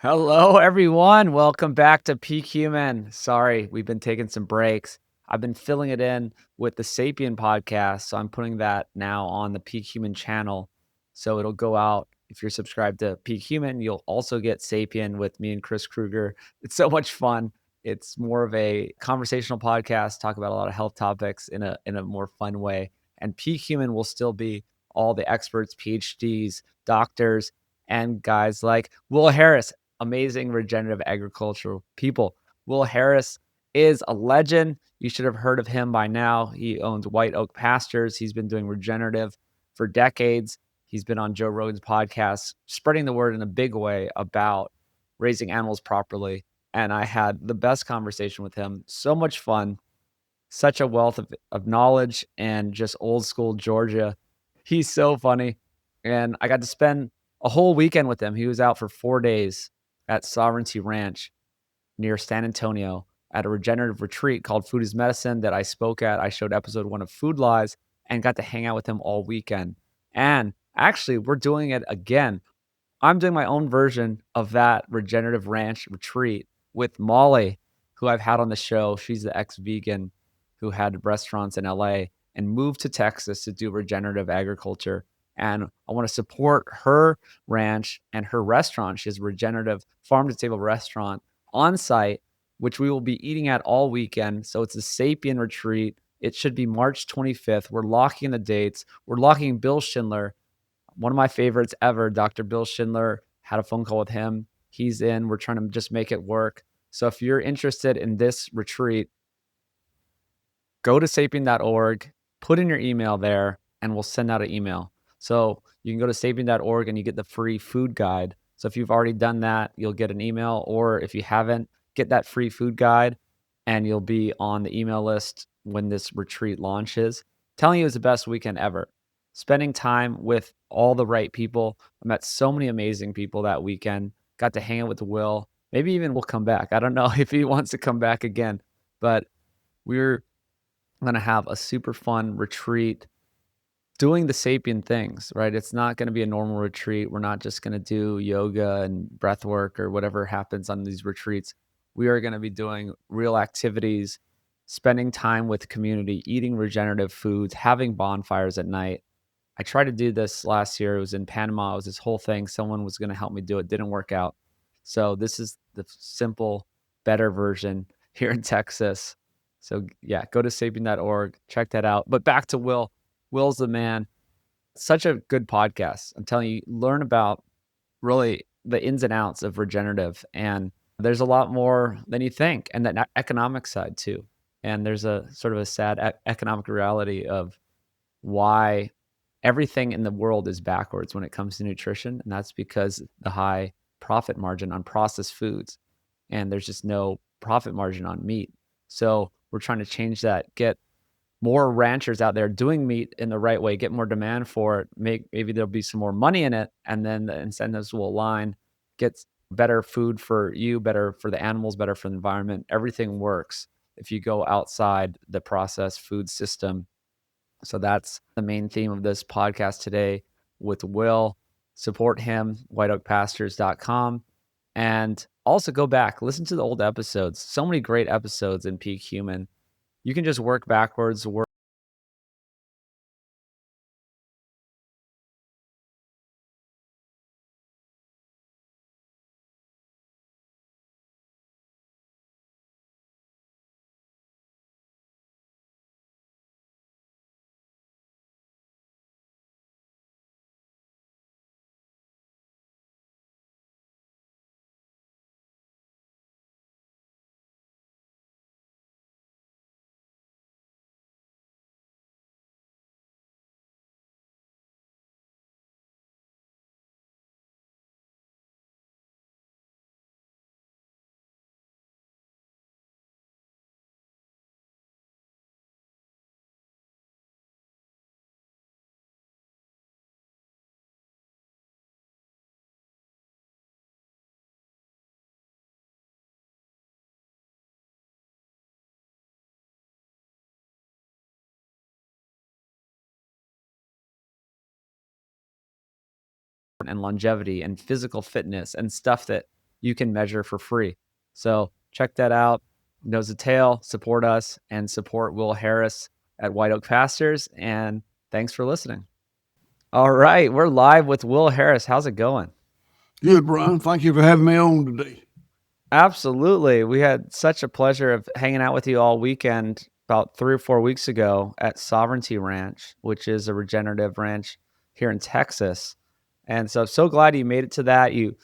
Hello, everyone. Welcome back to Peak Human. Sorry, we've been taking some breaks. I've been filling it in with the Sapien podcast. So I'm putting that now on the Peak Human channel. So it'll go out. If you're subscribed to Peak Human, you'll also get Sapien with me and Chris Kruger. It's so much fun. It's more of a conversational podcast, talk about a lot of health topics in a more fun way. And Peak Human will still be all the experts, PhDs, doctors, and guys like Will Harris, amazing regenerative agricultural people. Will Harris is a legend. You should have heard of him by now. He owns White Oak Pastures. He's been doing regenerative for decades. He's been on Joe Rogan's podcast, spreading the word in a big way about raising animals properly. And I had the best conversation with him. So much fun, such a wealth of knowledge and just old school Georgia. He's so funny. And I got to spend a whole weekend with him. He was out for 4 days at Sovereignty Ranch near San Antonio at a regenerative retreat called Food is Medicine that I spoke at. I showed episode 1 of Food Lies and got to hang out with him all weekend. And actually, we're doing it again. I'm doing my own version of that regenerative ranch retreat with Molly, who I've had on the show. She's the ex-vegan who had restaurants in LA and moved to Texas to do regenerative agriculture. And I want to support her ranch and her restaurant. She has a regenerative farm to table restaurant on site, which we will be eating at all weekend. So it's a Sapien retreat. It should be March 25th. We're locking the dates. We're locking Bill Schindler, one of my favorites ever. Dr. Bill Schindler, had a phone call with him. He's in. We're trying to just make it work. So if you're interested in this retreat, go to sapien.org, put in your email there, and we'll send out an email. So you can go to sapien.org and you get the free food guide. So if you've already done that, you'll get an email. Or if you haven't, get that free food guide and you'll be on the email list when this retreat launches. Telling you it was the best weekend ever. Spending time with all the right people. I met so many amazing people that weekend. Got to hang out with Will. Maybe even we'll come back. I don't know if he wants to come back again, but we're going to have a super fun retreat doing the sapien things, right? It's not going to be a normal retreat. We're not just going to do yoga and breath work or whatever happens on these retreats. We are going to be doing real activities, spending time with community, eating regenerative foods, having bonfires at night. I tried to do this last year. It was in Panama. It was this whole thing. Someone was going to help me do it. Didn't work out. So this is the simple, better version here in Texas. So yeah, go to sapien.org, check that out. But back to Will. Will's the man. Such a good podcast. I'm telling you, learn about really the ins and outs of regenerative. And there's a lot more than you think. And that economic side too. And there's a sort of a sad economic reality of why everything in the world is backwards when it comes to nutrition. And that's because the high profit margin on processed foods. And there's just no profit margin on meat. So we're trying to change that, get more ranchers out there doing meat in the right way, get more demand for it, maybe there'll be some more money in it, and then the incentives will align, get better food for you, better for the animals, better for the environment. Everything works if you go outside the processed food system. So that's the main theme of this podcast today with Will. Support him, whiteoakpastures.com. And also go back, listen to the old episodes. So many great episodes in Peak Human. You can just work backwards, work and longevity and physical fitness and stuff that you can measure for free. So check that out. Nose to tail, support us and support Will Harris at White Oak Pastures. And thanks for listening. All right, we're live with Will Harris. How's it going? Good, Brian. Thank you for having me on today. Absolutely. We had such a pleasure of hanging out with you all weekend about 3 or 4 weeks ago at Sovereignty Ranch, which is a regenerative ranch here in Texas. And so I'm so glad you made it to that. You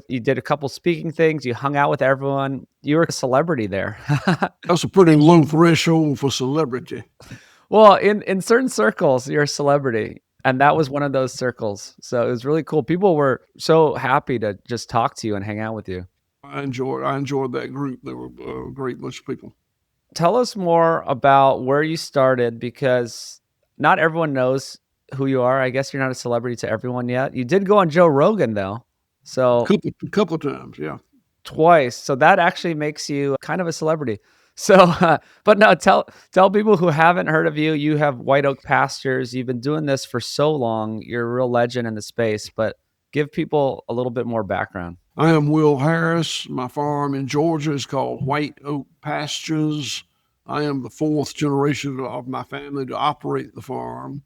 did a couple speaking things, you hung out with everyone. You were a celebrity there. That's a pretty low threshold for celebrity. Well, in certain circles, you're a celebrity. And that was one of those circles. So it was really cool. People were so happy to just talk to you and hang out with you. I enjoyed that group. They were a great bunch of people. Tell us more about where you started, because not everyone knows who you are. I guess you're not a celebrity to everyone yet. You did go on Joe Rogan though. So Couple of times, yeah. twice. So that actually makes you kind of a celebrity. So, but no, tell people who haven't heard of you. You have White Oak Pastures. You've been doing this for so long. You're a real legend in the space. But give people a little bit more background. I am Will Harris. My farm in Georgia is called White Oak Pastures. I am the fourth generation of my family to operate the farm.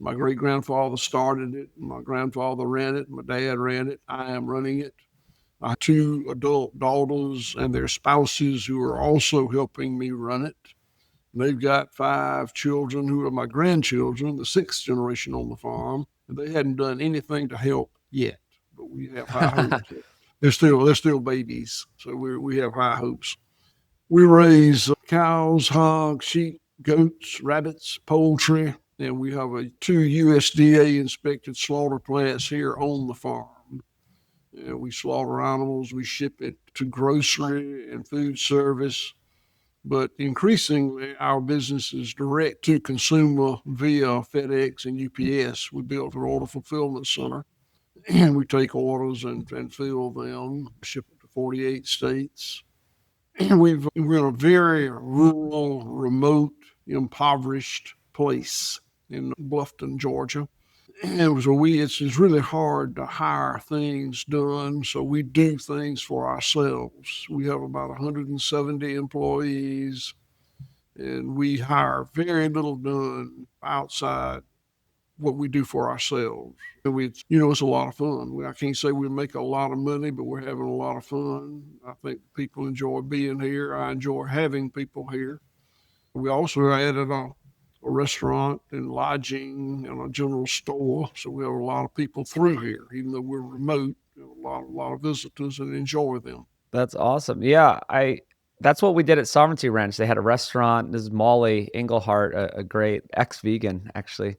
My great grandfather started it. My grandfather ran it. My dad ran it. I am running it. I have two adult daughters and their spouses who are also helping me run it. They've got 5 children who are my grandchildren, the sixth generation on the farm. And they hadn't done anything to help yet, but we have high hopes. They're still babies, so we have high hopes. We raise cows, hogs, sheep, goats, rabbits, poultry, and we have 2 USDA inspected slaughter plants here on the farm. We slaughter animals, we ship it to grocery and food service, but increasingly our business is direct to consumer via FedEx and UPS. We built an order fulfillment center, and we take orders and fill them, ship it to 48 states. And we're in a very rural, remote, impoverished place in Bluffton, Georgia. And so it's really hard to hire things done. So we do things for ourselves. We have about 170 employees, and we hire very little done outside what we do for ourselves. And it's a lot of fun. I can't say we make a lot of money, but we're having a lot of fun. I think people enjoy being here. I enjoy having people here. We also added a restaurant and lodging and a general store. So we have a lot of people through here, even though we're remote. We have a lot of visitors and enjoy them. That's awesome. Yeah, that's what we did at Sovereignty Ranch. They had a restaurant. This is Molly Englehart, a great ex-vegan, actually.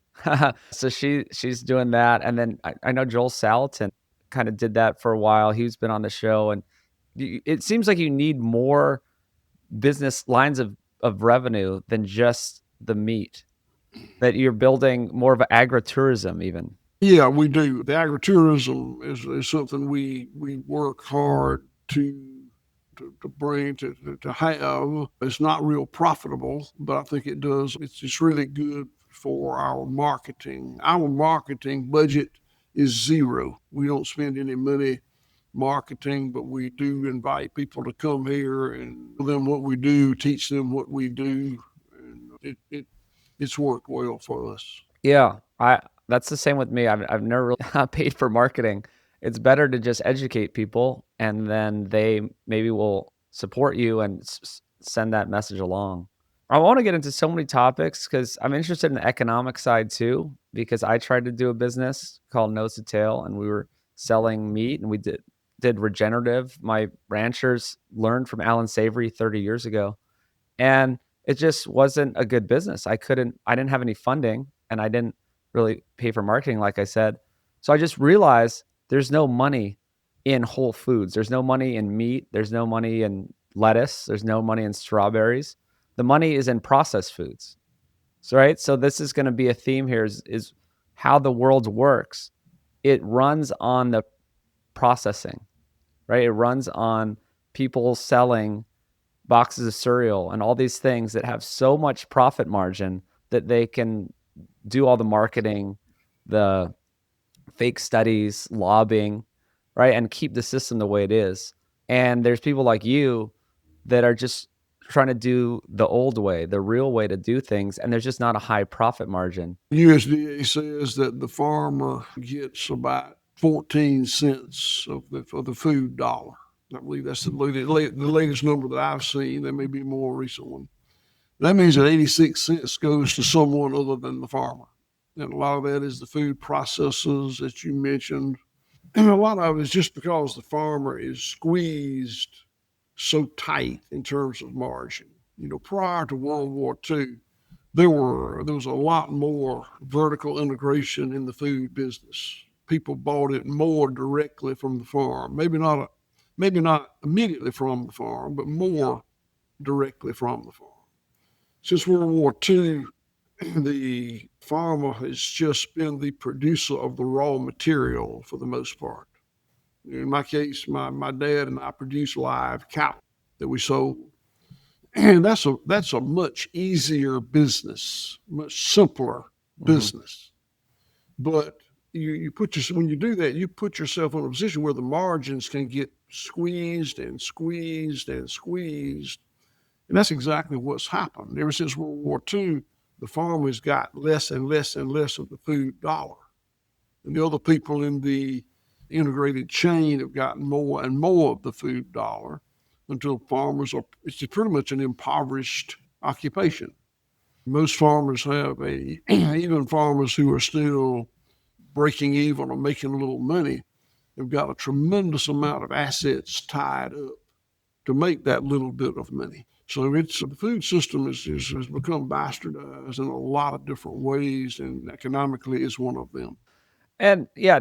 So she's doing that. And then I know Joel Salatin kind of did that for a while. He's been on the show. And it seems like you need more business lines of revenue than just the meat, that you're building more of an agritourism even. Yeah, we do. The agritourism is something we work hard to bring to have. It's not real profitable, but I think it does. It's really good for our marketing. Our marketing budget is zero. We don't spend any money marketing, but we do invite people to come here and tell them what we do, teach them what we do, and it's worked well for us. Yeah, that's the same with me. I've never really paid for marketing. It's better to just educate people, and then they maybe will support you and send that message along. I want to get into so many topics because I'm interested in the economic side too, because I tried to do a business called Nose to Tail, and we were selling meat, and we did regenerative. My ranchers learned from Alan Savory 30 years ago, and it just wasn't a good business. I didn't have any funding, and I didn't really pay for marketing, like I said. So I just realized there's no money in whole foods. There's no money in meat. There's no money in lettuce. There's no money in strawberries. The money is in processed foods. So, right. So this is going to be a theme here is how the world works. It runs on the processing, right? It runs on people selling boxes of cereal and all these things that have so much profit margin that they can do all the marketing, the fake studies, lobbying, right? And keep the system the way it is. And there's people like you that are just trying to do the old way, the real way to do things, and there's just not a high profit margin. USDA says that the farmer gets about 14 cents of the food dollar. I believe that's the latest number that I've seen. There may be a more recent one. That means that 86 cents goes to someone other than the farmer. And a lot of that is the food processors that you mentioned. And a lot of it is just because the farmer is squeezed so tight in terms of margin. Prior to World War II, there was a lot more vertical integration in the food business. People bought it more directly from the farm. Maybe not immediately from the farm, but more directly from the farm. Since World War II, the farmer has just been the producer of the raw material for the most part. In my case, my dad and I produced live cattle that we sold. And that's a much easier business, much simpler business. But when you do that, you put yourself in a position where the margins can get squeezed and squeezed and squeezed. And that's exactly what's happened. Ever since World War II, the farmers got less and less and less of the food dollar. And the other people in the integrated chain have gotten more and more of the food dollar until it's pretty much an impoverished occupation. Most farmers even farmers who are still breaking even or making a little money, have got a tremendous amount of assets tied up to make that little bit of money. So the food system has become bastardized in a lot of different ways, and economically is one of them. And yeah,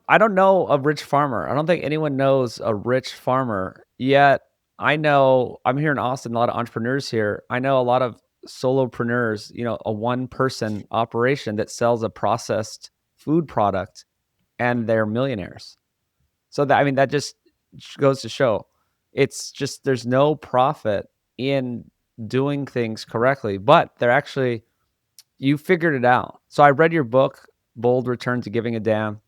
I don't know a rich farmer. I don't think anyone knows a rich farmer. Yet I'm here in Austin, a lot of entrepreneurs here. I know a lot of solopreneurs, a one person operation that sells a processed food product and they're millionaires. So that just goes to show it's just there's no profit in doing things correctly, but they're actually you figured it out. So I read your book, Bold Return to Giving a Damn.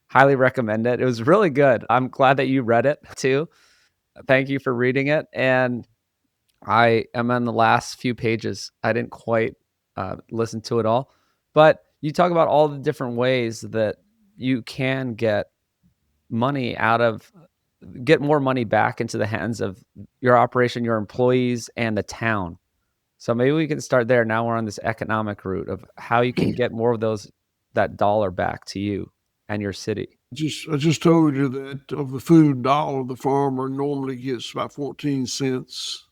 Highly recommend it. It was really good. I'm glad that you read it too. Thank you for reading it. And I am on the last few pages. I didn't quite listen to it all, but you talk about all the different ways that you can get more money back into the hands of your operation, your employees, and the town. So maybe we can start there. Now we're on this economic route of how you can get more of that dollar back to you and your city. I just told you that of the food dollar, the farmer normally gets about 14 cents.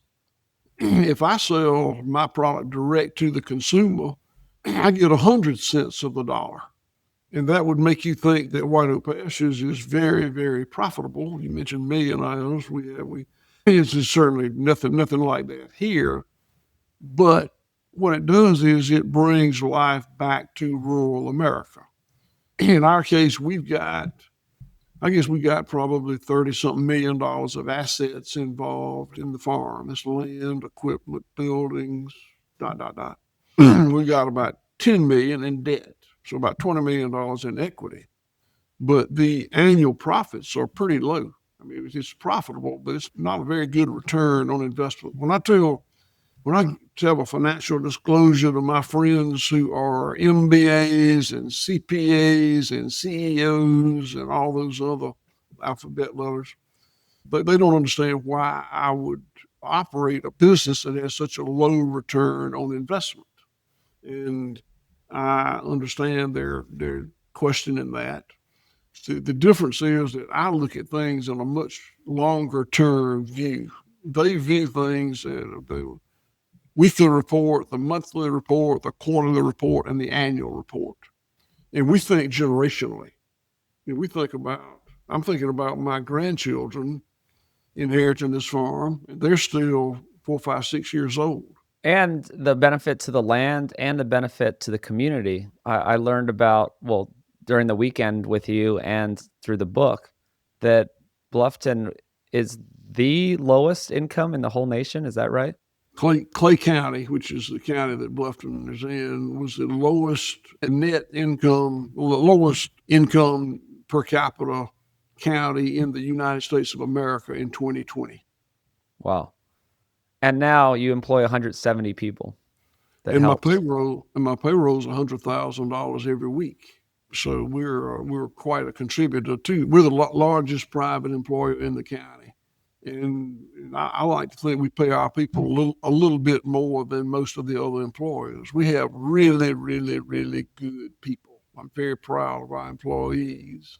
If I sell my product direct to the consumer, I get 100 cents of the dollar. And that would make you think that White Oak Pastures is very, very profitable. You mentioned millionaires. It's certainly nothing like that here. But what it does is it brings life back to rural America. In our case, we got probably 30-something million dollars of assets involved in the farm. It's land, equipment, buildings, ... We got about 10 million in debt, so about $20 million in equity. But the annual profits are pretty low. I mean, it's profitable, but it's not a very good return on investment. When I tell a financial disclosure to my friends who are MBAs and CPAs and CEOs and all those other alphabet letters, but they don't understand why I would operate a business that has such a low return on investment. And I understand their questioning that. So the difference is that I look at things in a much longer term view. They view things in the weekly report, the monthly report, the quarterly report, and the annual report. And we think generationally. I'm thinking about my grandchildren inheriting this farm, and they're still 4, 5, 6 years old. And the benefit to the land and the benefit to the community. I learned about, during the weekend with you and through the book, that Bluffton is the lowest income in the whole nation. Is that right? Clay County, which is the county that Bluffton is in, was the lowest income per capita county in the United States of America in 2020. Wow. And now you employ 170 people. That And my helps. payroll is $100,000 every week. So we're quite a contributor too. We're the largest private employer in the county, and I like to think we pay our people a little bit more than most of the other employers. We have really, really, really good people. I'm very proud of our employees,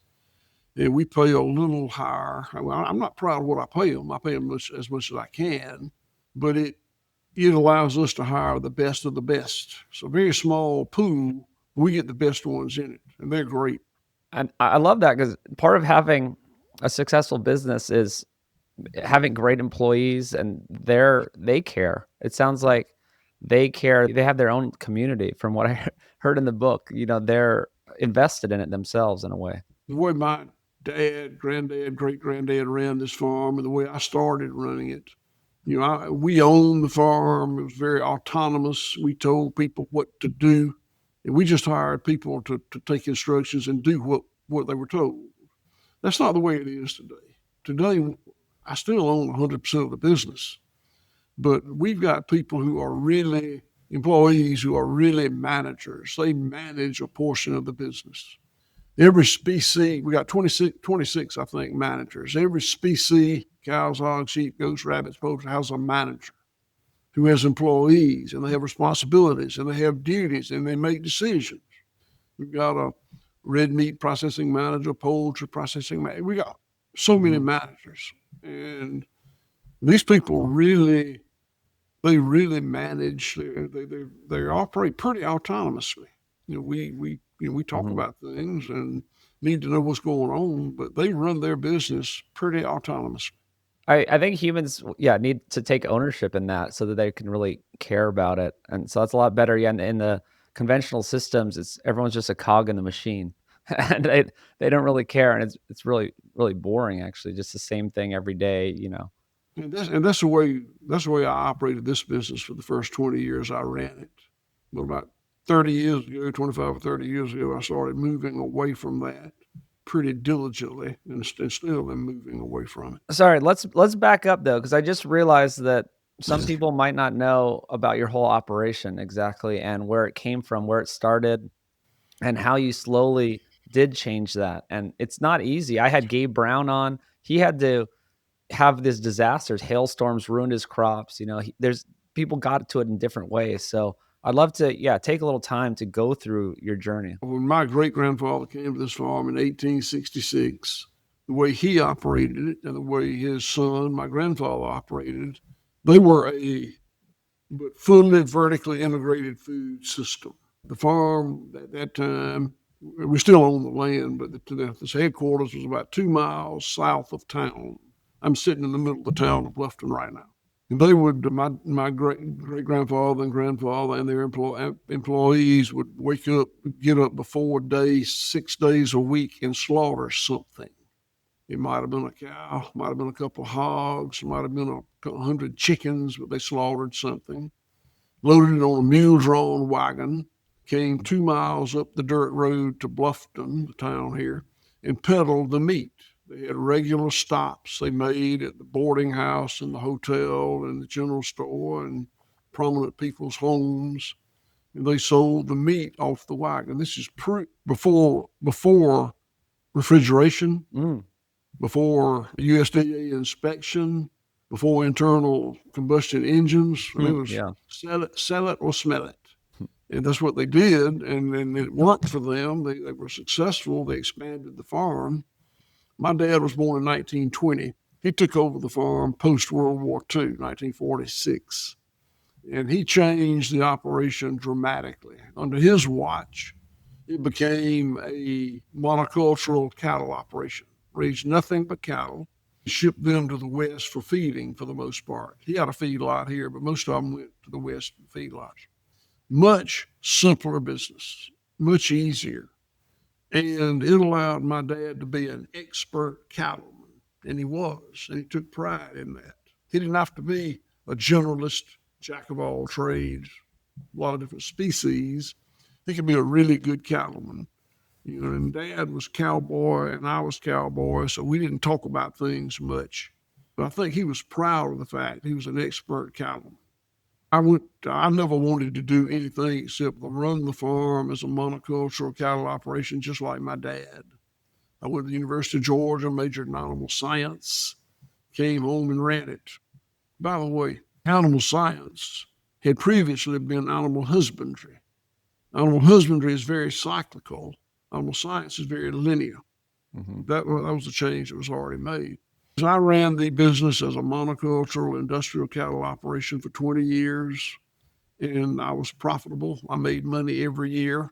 and we pay a little higher. Well, I'm not proud of what I pay them. I pay them as much as I can, but it allows us to hire the best of the best. It's a very small pool. We get the best ones in it, and they're great. And I love that because part of having a successful business is having great employees and they care. It sounds like they care. They have their own community from what I heard in the book. They're invested in it themselves in a way. The way my dad, granddad, great granddad ran this farm, and the way I started running it, we owned the farm. It was very autonomous. We told people what to do, and we just hired people to take instructions and do what they were told. That's not the way it is today. Today, I still own 100% of the business, but we've got people who are really employees who are really managers. They manage a portion of the business. Every species, we got 26, I think, managers. Every species, cows, hogs, sheep, goats, rabbits, poultry, has a manager who has employees, and they have responsibilities, and they have duties, and they make decisions. We've got a red meat processing manager, poultry processing manager. We got so many managers, and these people really manage. They operate pretty autonomously. We talk Mhm. about things and need to know what's going on, but they run their business pretty autonomously. I think humans, yeah, need to take ownership in that so that they can really care about it, and so that's a lot better. Yeah, in the conventional systems, it's everyone's just a cog in the machine, and they don't really care, and it's really really boring actually, just the same thing every day. And that's the way I operated this business for the first 20 years I ran it. But about 30 years ago, 25 or 30 years ago, I started moving away from that pretty diligently, and still am moving away from Sorry, let's back up though, because I just realized that some people might not know about your whole operation exactly and where it came from, where it started, and how you slowly did change that. And it's not easy. I had Gabe Brown on. He had to have this disasters, hailstorms ruined his crops. There's people got to it in different ways. So I'd love to, yeah, take a little time to go through your journey. when my great grandfather came to this farm in 1866, the way he operated it and the way his son, my grandfather, operated, they were a but fully vertically integrated food system. The farm at that time, we still own the land, but the headquarters was about 2 miles south of town. I'm sitting in the middle of the town of Bluffton right now. And they would, my great grandfather and grandfather and their employees would get up before day, 6 days a week, and slaughter something. It might have been a cow, might have been a couple of hogs, might have been a 100 chickens, but they slaughtered something. Loaded it on a mule-drawn wagon, came 2 miles up the dirt road to Bluffton, the town here, and peddled the meat. They had regular stops they made at the boarding house and the hotel and the general store and prominent people's homes. And they sold the meat off the wagon. This is before refrigeration, Mm, before USDA inspection, before internal combustion engines. I mean, it was yeah. sell it or smell it. And that's what they did. And it worked for them. They were successful. They expanded the farm. My dad was born in 1920. He took over the farm post World War II, 1946. And he changed the operation dramatically. Under his watch, it became a monocultural cattle operation, raised nothing but cattle, shipped them to the West for feeding for the most part. He had a feedlot here, but most of them went to the West for feedlots. Much simpler business, much easier. And it allowed my dad to be an expert cattleman, and he was, and he took pride in that. He didn't have to be a generalist, jack of all trades, a lot of different species. He could be a really good cattleman. And Dad was cowboy and I was cowboy, so we didn't talk about things much. But I think he was proud of the fact he was an expert cattleman. I never wanted to do anything except run the farm as a monocultural cattle operation, just like my dad. I went to the University of Georgia, majored in animal science, came home and ran it. By the way, animal science had previously been animal husbandry. Animal husbandry is very cyclical. Animal science is very linear. Mm-hmm. That was a change that was already made. So I ran the business as a monocultural industrial cattle operation for 20 years, and I was profitable. I made money every year.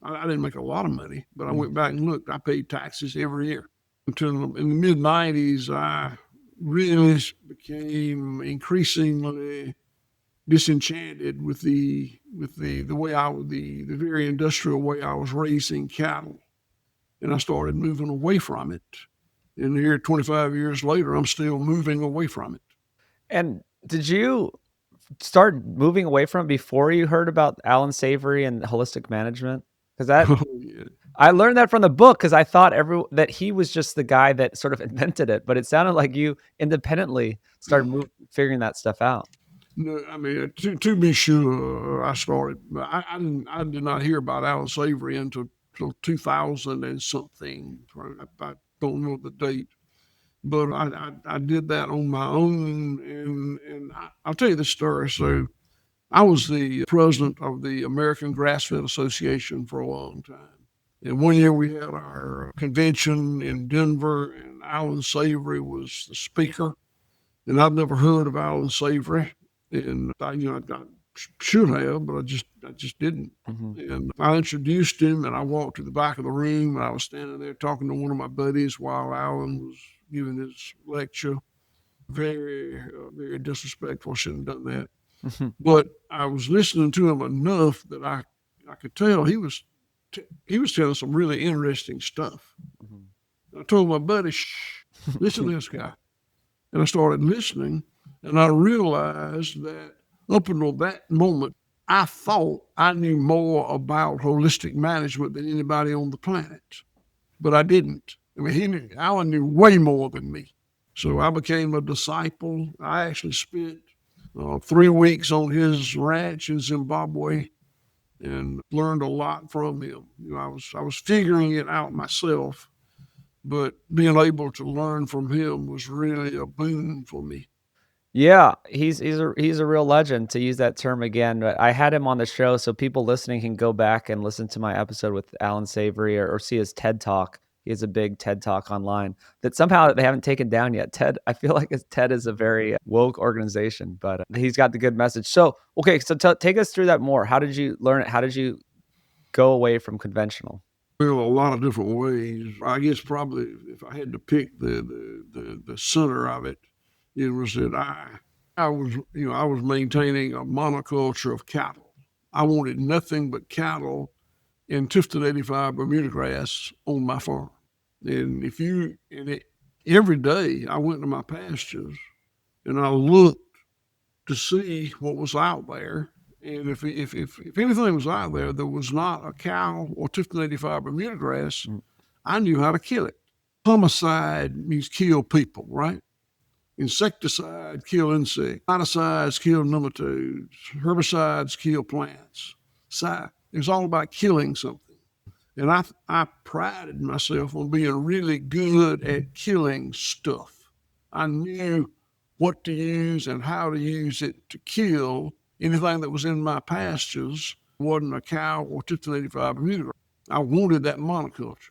I didn't make a lot of money, but I went back and looked. I paid taxes every year. Until in the mid-90s, I really became increasingly disenchanted with the way the very industrial way I was raising cattle, and I started moving away from it. And here, 25 years later, I'm still moving away from it. And did you start moving away from it before you heard about Alan Savory and holistic management? Because that Yeah. I learned that from the book because I thought that he was just the guy that sort of invented it, but it sounded like you independently started figuring that stuff out. No, I mean, to be sure, I started. I did not hear about Alan Savory until 2000 and something. I don't know the date, but I did that on my own, and I'll tell you the story. So I was the president of the American Grass-Fed Association for a long time. And one year we had our convention in Denver, and Alan Savory was the speaker. And I'd never heard of Alan Savory, and I should have, but I just didn't. Mm-hmm. And I introduced him, and I walked to the back of the room, and I was standing there talking to one of my buddies while Alan was giving his lecture. Very, very disrespectful. Shouldn't have done that. Mm-hmm. But I was listening to him enough that I could tell he was telling some really interesting stuff. Mm-hmm. I told my buddy, "Shh, listen to this guy." And I started listening, and I realized that up until that moment, I thought I knew more about holistic management than anybody on the planet, but I didn't. I mean, Alan knew way more than me. So I became a disciple. I actually spent 3 weeks on his ranch in Zimbabwe and learned a lot from him. I was figuring it out myself, but being able to learn from him was really a boon for me. Yeah, he's a real legend, to use that term again. But I had him on the show, so people listening can go back and listen to my episode with Alan Savory or see his TED Talk. He has a big TED Talk online that somehow they haven't taken down yet. TED, I feel like TED is a very woke organization, but he's got the good message. So, okay, so take us through that more. How did you learn it? How did you go away from conventional? Well, a lot of different ways. I guess probably if I had to pick the center of it, it was that I was maintaining a monoculture of cattle. I wanted nothing but cattle and Tifton 85 Bermuda grass on my farm. And every day I went to my pastures and I looked to see what was out there. And if anything was out there that was not a cow or Tifton 85 Bermuda grass, I knew how to kill it. Homicide means kill people, right? Insecticide, kill insects. Pesticides, kill nematodes. Herbicides, kill plants. It was all about killing something. And I prided myself on being really good at killing stuff. I knew what to use and how to use it to kill anything that was in my pastures. Wasn't a cow or Tifton 85 Bermuda. I wanted that monoculture.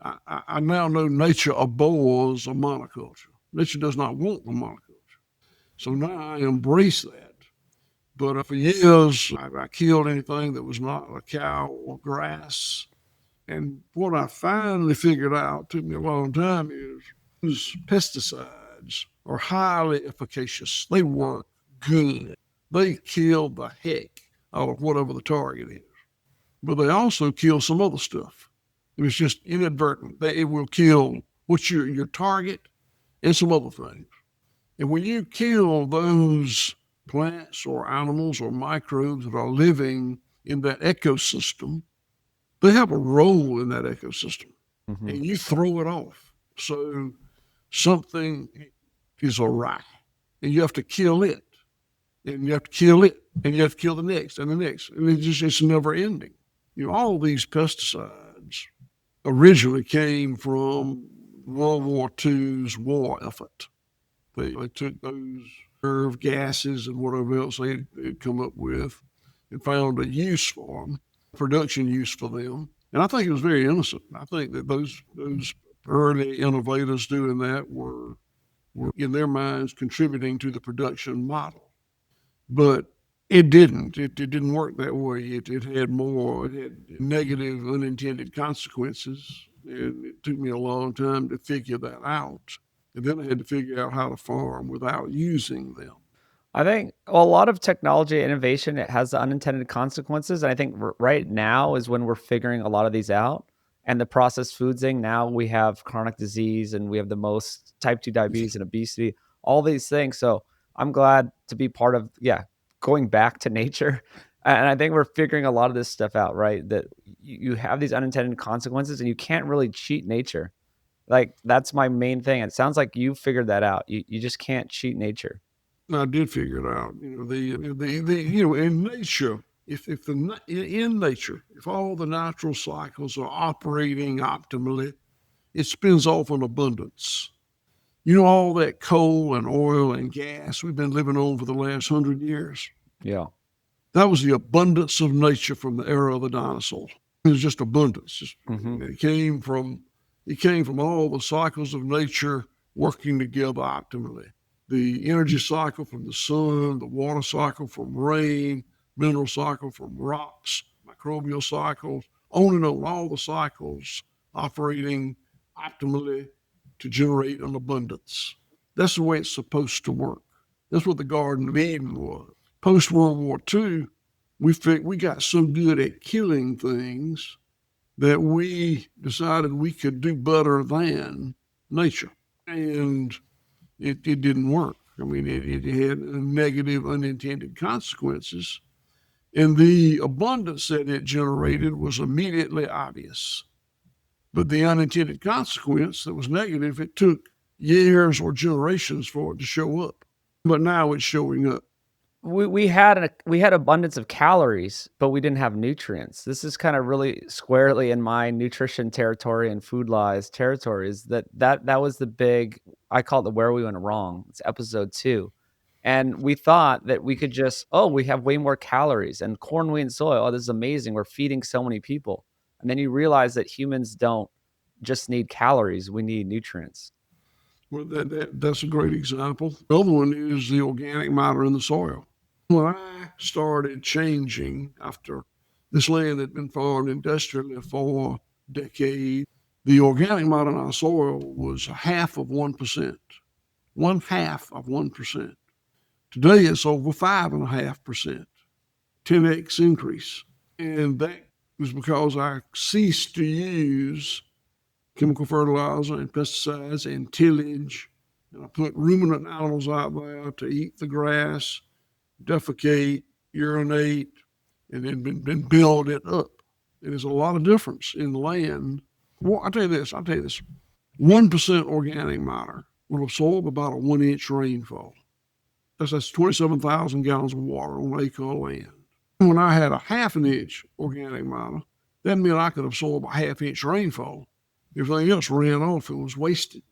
I now know nature abhors a monoculture. Nature does not want a monoculture. So now I embrace that. But for years, I killed anything that was not a cow or grass. And what I finally figured out, took me a long time, is pesticides are highly efficacious. They work good. They kill the heck out of whatever the target is. But they also kill some other stuff. It was just inadvertent. It will kill what's your target and some other things. And when you kill those plants or animals or microbes that are living in that ecosystem, they have a role in that ecosystem, Hmm. and you throw it off. So something is awry, and you have to kill it, and you have to kill it, and you have to kill the next and the next, and it's never ending. All these pesticides originally came from World War II's war effort. They took those nerve gases and whatever else they'd come up with and found a use for them, production use for them. And I think it was very innocent. I think that those early innovators doing that were in their minds contributing to the production model. But it didn't. It didn't work that way. It had more. It had negative, unintended consequences, and it took me a long time to figure that out. And then I had to figure out how to farm without using them. I think a lot of technology innovation, it has the unintended consequences, and I think right now is when we're figuring a lot of these out. And the processed foods thing, now we have chronic disease and we have the most type 2 diabetes and obesity, all these things. So I'm glad to be part of, yeah, going back to nature. And I think we're figuring a lot of this stuff out, right? That you have these unintended consequences and you can't really cheat nature. Like, that's my main thing. It sounds like you figured that out. You just can't cheat nature. I did figure it out. In nature, if the in nature, if all the natural cycles are operating optimally, it spins off an abundance. All that coal and oil and gas we've been living on for the last 100 years. Yeah. That was the abundance of nature from the era of the dinosaurs. It was just abundance. Mhm. It came from all the cycles of nature working together optimally. The energy cycle from the sun, the water cycle from rain, mineral cycle from rocks, microbial cycles, on and on, all the cycles operating optimally to generate an abundance. That's the way it's supposed to work. That's what the Garden of Eden was. Post World War II, we got so good at killing things that we decided we could do better than nature. And it didn't work. I mean, it had negative, unintended consequences. And the abundance that it generated was immediately obvious. But the unintended consequence that was negative, it took years or generations for it to show up. But now it's showing up. We had abundance of calories, but we didn't have nutrients. This is kinda really squarely in my nutrition territory and food lies territory, is that was the big, I call it the where we went wrong. It's episode 2. And we thought that we could just, "Oh, we have way more calories and corn, wheat, and soy. Oh, this is amazing. We're feeding so many people." And then you realize that humans don't just need calories, we need nutrients. Well, that's a great example. The other one is the organic matter in the soil. When I started changing after this land had been farmed industrially for decades, the organic matter in our soil was half of 1%, one half of 1%. Today it's over 5.5%, 10x increase. And that was because I ceased to use chemical fertilizer and pesticides and tillage. And I put ruminant animals out there to eat the grass, defecate, urinate, and then build it up. And there's a lot of difference in land. Well, I'll tell you this 1% organic matter will absorb about a 1 inch rainfall. That's 27,000 gallons of water on an acre of land. When I had a half an inch organic matter, that meant I could absorb a half-inch rainfall. Everything else ran off and was wasted.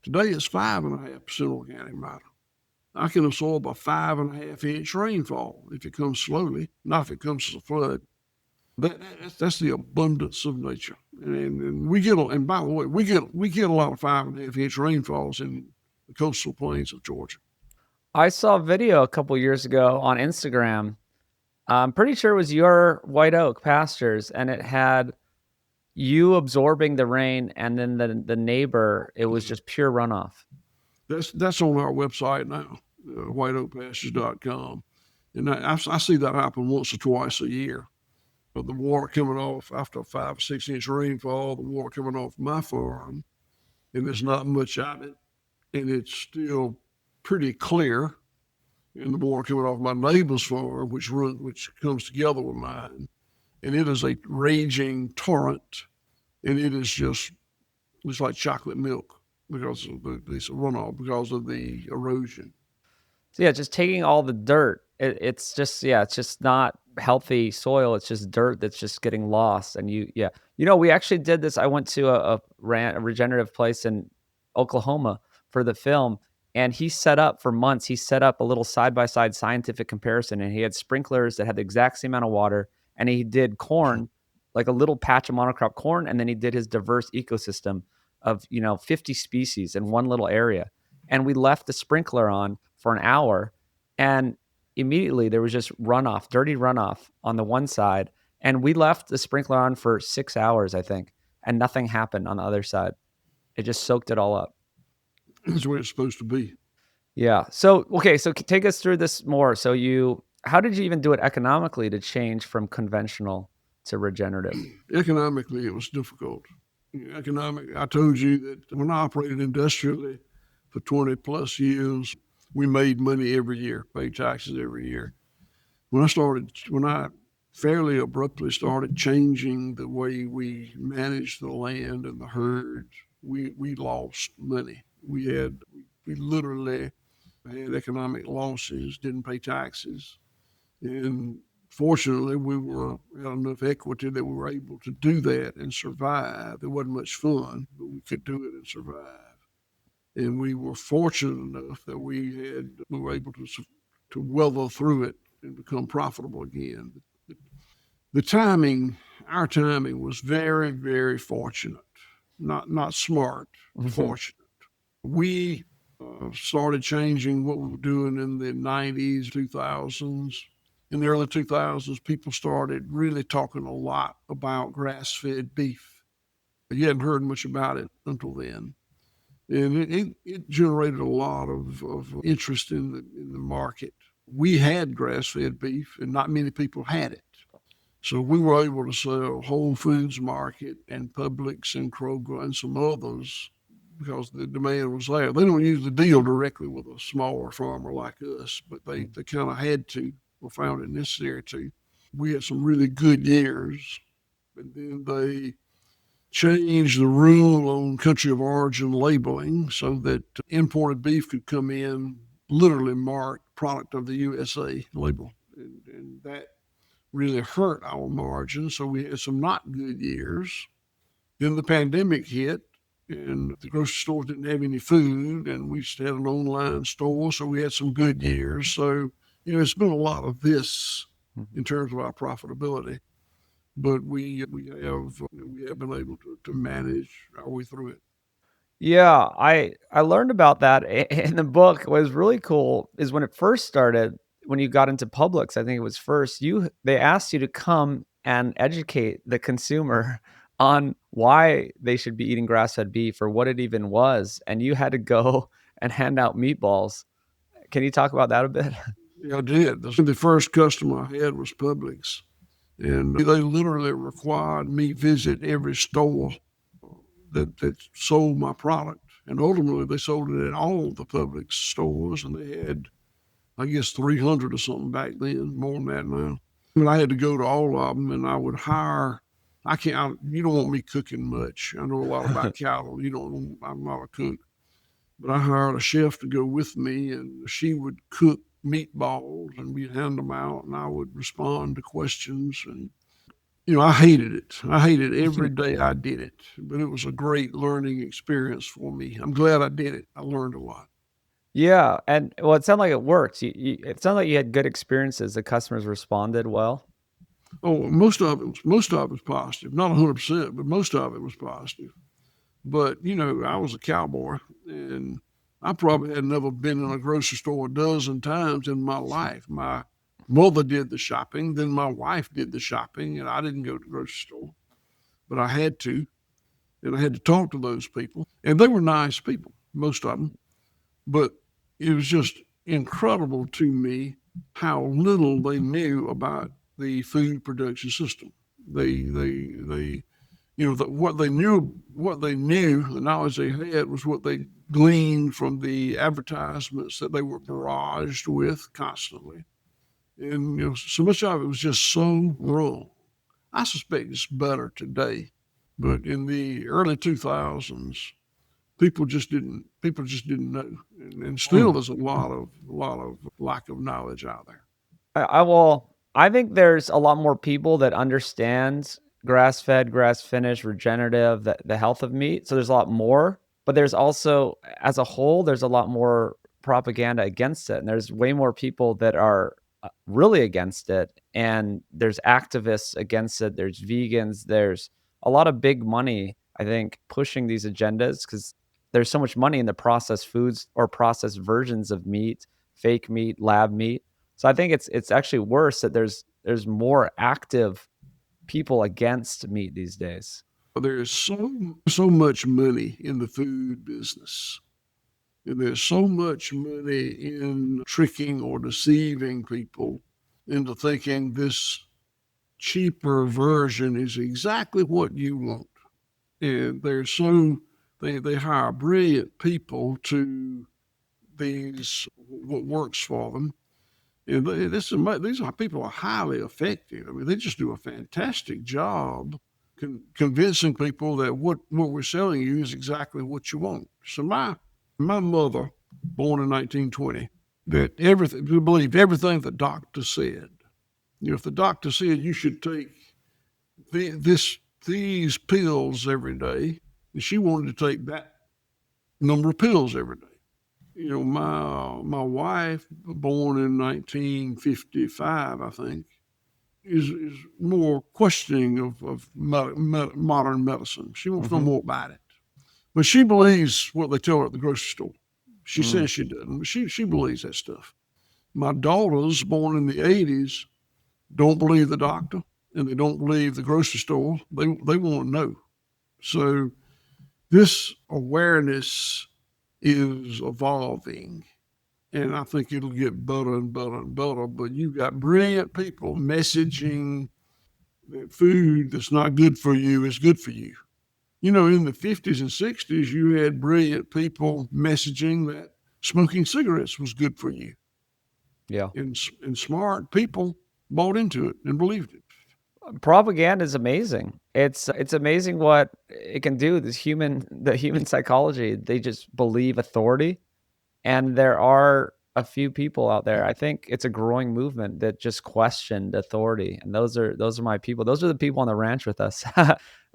Today it's 5.5% organic matter. I can absorb a 5.5 inch rainfall if it comes slowly, not if it comes as a flood. That's the abundance of nature, and we get. And by the way, we get a lot of 5.5 inch rainfalls in the coastal plains of Georgia. I saw a video a couple years ago on Instagram. I'm pretty sure it was your white oak pastures, and it had you absorbing the rain, and then the neighbor, it was just pure runoff. That's on our website now, whiteoakpastures.com, and I see that happen once or twice a year. But the water coming off after a 5 or 6 inch rainfall, the water coming off my farm, and there's not much of it, and it's still pretty clear. And the water coming off my neighbor's farm, which comes together with mine, and it is a raging torrent, and it's like chocolate milk because of this runoff, because of the erosion. So, yeah, just taking all the dirt, it's just yeah, it's just not healthy soil, it's just dirt that's just getting lost, and you yeah. We actually did this. I went to a regenerative place in Oklahoma for the film, and he set up for months, he set up a little side-by-side scientific comparison, and he had sprinklers that had the exact same amount of water, and he did corn, like a little patch of monocrop corn, and then he did his diverse ecosystem of, 50 species in one little area, and we left the sprinkler on for an hour, and immediately there was just runoff, dirty runoff on the one side, and we left the sprinkler on for 6 hours, I think, and nothing happened on the other side. It just soaked it all up. That's the way it's supposed to be. Yeah. So, okay, so take us through this more. So how did you even do it economically to change from conventional to regenerative? Economically, it was difficult. I told you that when I operated industrially for 20 plus years, we made money every year, paid taxes every year. When I fairly abruptly started changing the way we managed the land and the herds, we lost money. We literally had economic losses, didn't pay taxes, and fortunately we had enough equity that we were able to do that and survive. It wasn't much fun, but we could do it and survive. And we were fortunate enough that we were able to weather through it and become profitable again. The timing, our timing, was very, very fortunate. Not smart, Mhm. fortunate. We started changing what we were doing in the 90s, 2000s. In the early 2000s, people started really talking a lot about grass fed beef. You hadn't heard much about it until then. And it generated a lot of interest in the market. We had grass fed beef, and not many people had it. So we were able to sell Whole Foods Market and Publix and Kroger and some others because the demand was there. They don't usually deal directly with a smaller farmer like us, but they kind of had to or found it necessary to. We had some really good years, and then they changed the rule on country of origin labeling so that imported beef could come in literally marked product of the USA label. And that really hurt our margins. So we had some not good years. Then the pandemic hit, and the grocery stores didn't have any food, and we just had an online store, so we had some good years. So, it's been a lot of this Mhm. in terms of our profitability, but we have been able to manage our way through it. Yeah, I learned about that in the book. What was really cool is when it first started, when you got into Publix, I think it was first, they asked you to come and educate the consumer on why they should be eating grass-fed beef or what it even was, and you had to go and hand out meatballs. Can you talk about that a bit? Yeah, I did. The first customer I had was Publix, and they literally required me visit every store that sold my product. And ultimately, they sold it at all the Publix stores, and they had, I guess, 300 or something back then, more than that now. And I had to go to all of them, and I would hire. You don't want me cooking much. I know a lot about cattle. You don't. I'm not a cook, but I hired a chef to go with me, and she would cook meatballs, and we'd hand them out, and I would respond to questions. And I hated it. I hated every day I did it, but it was a great learning experience for me. I'm glad I did it. I learned a lot. Yeah, and well, it sounded like it worked. It sounded like you had good experiences. The customers responded well. Oh, most of it was positive. Not 100%, but most of it was positive. But I was a cowboy, and I probably had never been in a grocery store a dozen times in my life. My mother did the shopping, then my wife did the shopping, and I didn't go to the grocery store, but I had to, and I had to talk to those people, and they were nice people, most of them. But it was just incredible to me how little they knew about the food production system. They what they knew, the knowledge they had was what they gleaned from the advertisements that they were barraged with constantly. And so much of it was just so wrong. I suspect it's better today, but in the early 2000s, people just didn't know, and still Mm. there's a lot of lack of knowledge out there. I think there's a lot more people that understands grass-fed, grass-finished, regenerative, the health of meat, so there's a lot more, but there's also as a whole, there's a lot more propaganda against it, and there's way more people that are, really against it, and there's activists against it, there's vegans, there's a lot of big money, I think, pushing these agendas because there's so much money in the processed foods or processed versions of meat, fake meat, lab meat. So I think it's actually worse that there's more active people against meat these days. There is so much money in the food business, and there's so much money in tricking or deceiving people into thinking this cheaper version is exactly what you want. And they hire brilliant people to these what works for them. And these are people are highly effective. I mean, they just do a fantastic job convincing people that what we're selling you is exactly what you want. So my mother, born in 1920, that everything believed everything the doctor said. You know, if the doctor said you should take these pills every day, she wanted to take that number of pills every day. You know, my wife, born in 1955, I think, is more questioning of modern medicine. She wants to know Mhm. more about it, but she believes what they tell her at the grocery store. She Mm. says she doesn't, but she believes that stuff. My daughters, born in the 80s, don't believe the doctor and they don't believe the grocery store. They want to know. So this awareness is evolving, and I think it'll get better and better and better. But you've got brilliant people messaging that food that's not good for you is good for you. You know, in the 50s and 60s, you had brilliant people messaging that smoking cigarettes was good for you, Yeah. and smart people bought into it and believed it. Propaganda is amazing. It's amazing what it can do. The human psychology, they just believe authority. And there are a few people out there. I think it's a growing movement that just questioned authority, and those are my people. Those are the people on the ranch with us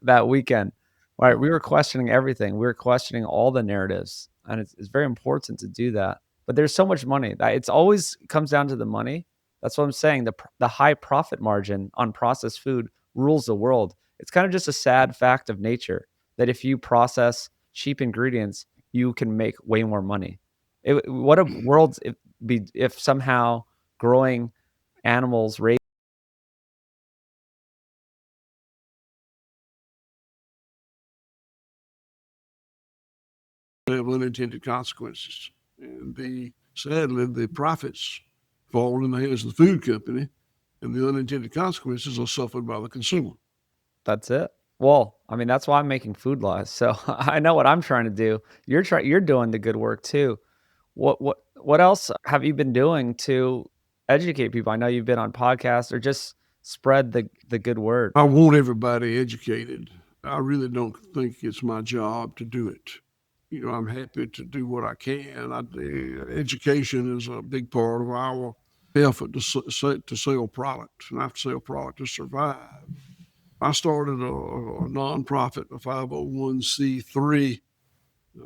that weekend. Right? We were questioning everything. We were questioning all the narratives, and it's very important to do that. But there's so much money that it's always comes down to the money. That's what I'm saying. The high profit margin on processed food rules the world. It's kind of just a sad fact of nature that if you process cheap ingredients, you can make way more money. What a world if be if somehow growing animals raised Have unintended consequences. And sadly, the profits fall in the hands of the food company, and the unintended consequences are suffered by the consumer. that's it. Well, I mean, that's why I'm making food laws, so I know what I'm trying to do. You're doing the good work too. What else have you been doing to educate people? I know you've been on podcasts or just spread the good word. I want everybody educated. I really don't think it's my job to do it. You know, I'm happy to do what I can. Education is a big part of our effort to sell product, and I have to sell product to survive. I started a nonprofit, a 501c3,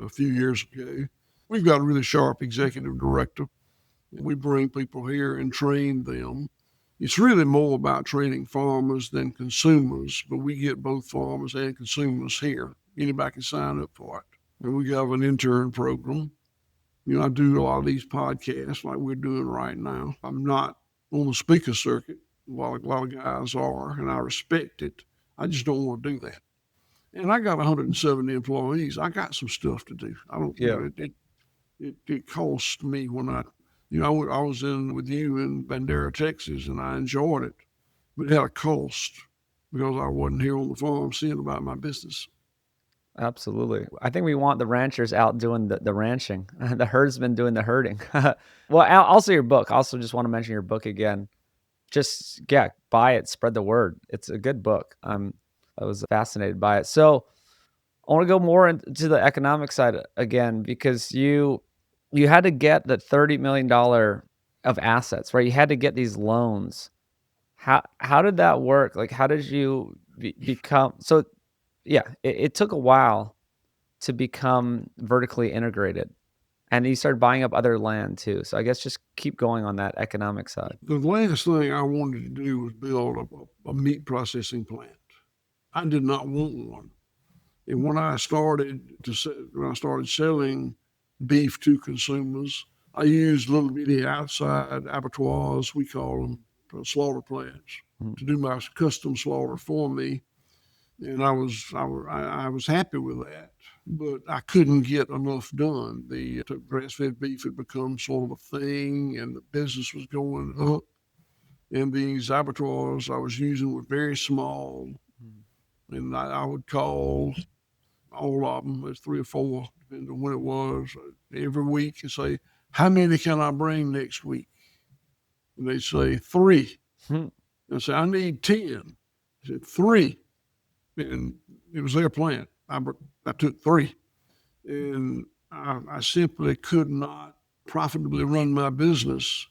a few years ago. We've got a really sharp executive director. We bring people here and train them. It's really more about training farmers than consumers, but we get both farmers and consumers here. Anybody can sign up for it. And we have an intern program. You know, I do a lot of these podcasts like we're doing right now. I'm not on the speaker circuit. A lot of guys are, and I respect it. I just don't want to do that. And I got 170 employees. I got some stuff to do. I don't, you Yeah, know, it cost me when I was in with you in Bandera, Texas, and I enjoyed it, but it had a cost because I wasn't here on the farm seeing about my business. absolutely. I think we want the ranchers out doing the ranching, the herdsmen doing the herding. Well, also your book. I also just want to mention your book again. just, yeah, buy it, spread the word. It's a good book. I was fascinated by it. So I want to go more into the economic side again, because you had to get the $30 million of assets, right? You had to get these loans. How did that work? Like, how did you become so? Yeah, it took a while to become vertically integrated, and you started buying up other land too. So I guess just keep going on that economic side. The last thing I wanted to do was build a meat processing plant. I did not want one. And when I started selling beef to consumers, I used little bitty outside abattoirs, we call them, slaughter plants, Mhm. to do my custom slaughter for me. And I was happy with that, but I couldn't get enough done. The grass-fed beef had become sort of a thing, and the business was going up. And these abattoirs I was using were very small, and I would call all of them. There's three or four, depending on when it was, every week, and say, "How many can I bring next week?" And they say 3. Hmm. And I say, "I need 10." I said 3, and it was their plant. I took 3, and I simply could not profitably run my business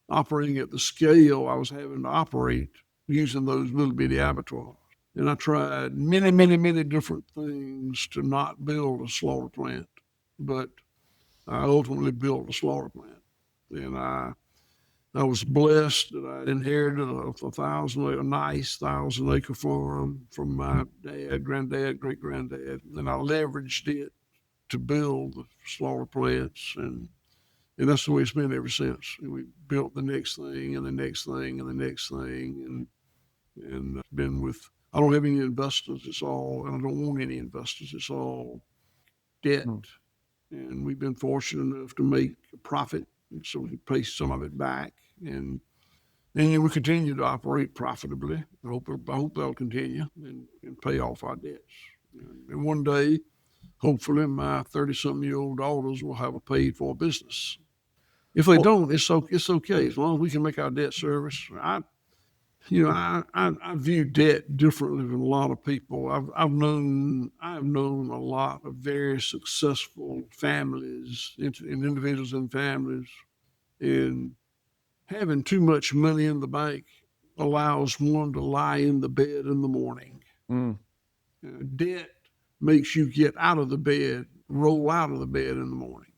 operating at the scale I was having to operate using those little bitty abattoirs. And I tried many, many, many different things to not build a slaughter plant, but I ultimately built a slaughter plant. And I was blessed that I inherited a nice 1,000 acre farm from my dad, granddad, great granddad, and I leveraged it to build the slaughter plants, and that's the way it's been ever since. And we built the next thing and the next thing and the next thing, and been with. I don't have any investors. It's all, and I don't want any investors. It's all debt, Hmm. and we've been fortunate enough to make a profit, so we can pay some of it back, and we continue to operate profitably. I hope that'll continue and pay off our debts. And one day, hopefully, my 30-something-year-old daughters will have a paid for business. If they Well, don't, it's okay as long as we can make our debt service. I view debt differently than a lot of people. I've known a lot of very successful families and individuals and families, and having too much money in the bank allows one to lie in the bed in the morning. mm, Debt makes you get out of the bed, roll out of the bed in the morning.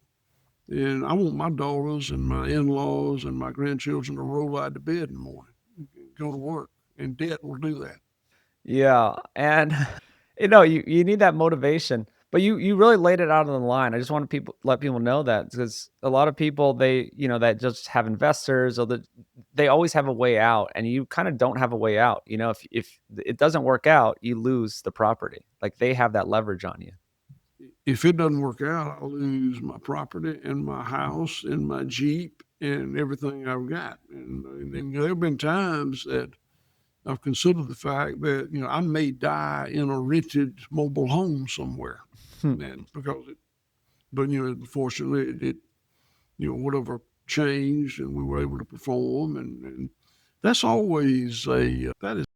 And I want my daughters and my in-laws and my grandchildren to roll out of bed in the morning, go to work, and debt will do that. yeah, and you need that motivation, but you really laid it out on the line. I just want to let people know that, because a lot of people, that just have investors, or they always have a way out, and you kind of don't have a way out. If it doesn't work out, you lose the property. Like, they have that leverage on you. If it doesn't work out, I'll lose my property and my house and my Jeep and everything I've got. And there have been times that I've considered the fact that I may die in a rented mobile home somewhere, Hmm. and but fortunately whatever changed, and we were able to perform, and that's always that is